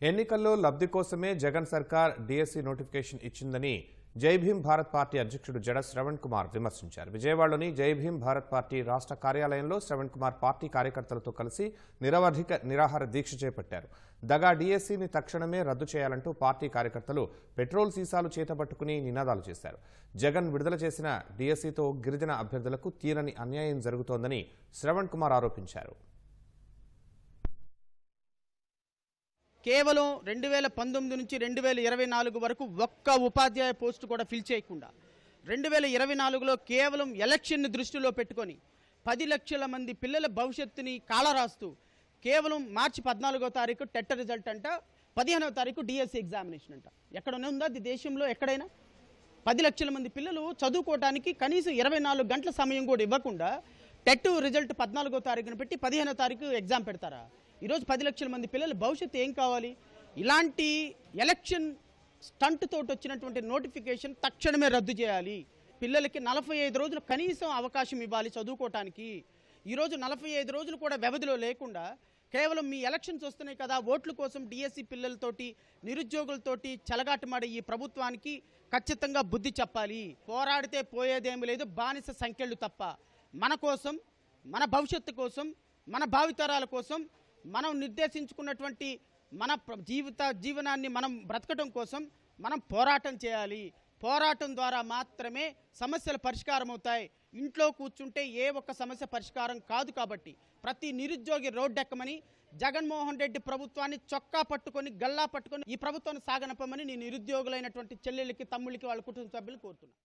ఎన్నికల్లో లబ్ధి కోసమే జగన్ సర్కార్ డిఎస్సి నోటిఫికేషన్ ఇచ్చిందని జై భీమ్ భారత్ పార్టీ అధ్యక్షుడు జడ శ్రవణ్ కుమార్ విమర్శించారు. విజయవాడలోని జై భీమ్ భారత్ పార్టీ రాష్ట్ర కార్యాలయంలో శ్రవణ్ కుమార్ పార్టీ కార్యకర్తలతో కలిసి నిరాహార దీక్ష చేపట్టారు. దగా డిఎస్సిని తక్షణమే రద్దు చేయాలంటూ పార్టీ కార్యకర్తలు పెట్రోల్ సీసాలు చేతబట్టుకుని నినాదాలు చేశారు. జగన్ విడుదల చేసిన డిఎస్సితో గిరిజన అభ్యర్థులకు తీరని అన్యాయం జరుగుతోందని శ్రవణ్ కుమార్ ఆరోపించారు. కేవలం 2019 నుంచి 2024 వరకు ఒక్క ఉపాధ్యాయ పోస్టు కూడా ఫిల్ చేయకుండా 2024లో కేవలం ఎలక్షన్ని దృష్టిలో పెట్టుకొని 10 లక్షల మంది పిల్లల భవిష్యత్తుని కాలరాస్తూ కేవలం మార్చి 14వ తారీఖు టెట్ రిజల్ట్ అంట, 15వ తారీఖు డిఎస్సి ఎగ్జామినేషన్ అంట. ఎక్కడనే ఉందా దేశంలో? ఎక్కడైనా 10 లక్షల మంది పిల్లలు చదువుకోవడానికి కనీసం 24 గంటల సమయం కూడా ఇవ్వకుండా టెట్ రిజల్ట్ 14వ తారీఖున పెట్టి 15వ తారీఖు ఎగ్జామ్ పెడతారా? ఈరోజు 10 లక్షల మంది పిల్లల భవిష్యత్తు ఏం కావాలి? ఇలాంటి ఎలక్షన్ స్టంట్ తోటి వచ్చినటువంటి నోటిఫికేషన్ తక్షణమే రద్దు చేయాలి. పిల్లలకి 45 రోజులు కనీసం అవకాశం ఇవ్వాలి చదువుకోవటానికి. ఈరోజు 45 రోజులు కూడా వ్యవధిలో లేకుండా కేవలం మీ ఎలక్షన్స్ వస్తున్నాయి కదా, ఓట్ల కోసం డిఎస్సి పిల్లలతోటి నిరుద్యోగులతోటి చెలగాటమాడే ఈ ప్రభుత్వానికి ఖచ్చితంగా బుద్ధి చెప్పాలి. పోరాడితే పోయేదేమీ లేదు, బానిస సంఖ్యలు తప్ప. మన కోసం, మన భవిష్యత్తు కోసం, మన భావితరాల కోసం, మనం నిర్దేశించుకున్నటువంటి మన జీవనాన్ని మనం బ్రతకడం కోసం మనం పోరాటం చేయాలి. పోరాటం ద్వారా మాత్రమే సమస్యలు పరిష్కారం అవుతాయి. ఇంట్లో కూర్చుంటే ఏ ఒక్క సమస్య పరిష్కారం కాదు. కాబట్టి ప్రతి నిరుద్యోగి రోడ్డెక్కమని, జగన్మోహన్ రెడ్డి ప్రభుత్వాన్ని చొక్కా పట్టుకొని గల్లా పట్టుకొని ఈ ప్రభుత్వాన్ని సాగనపమని నేను నిరుద్యోగులైనటువంటి చెల్లెళ్ళకి, తమ్ముళ్ళకి, వాళ్ళ కుటుంబ సభ్యులు కోరుతున్నాను.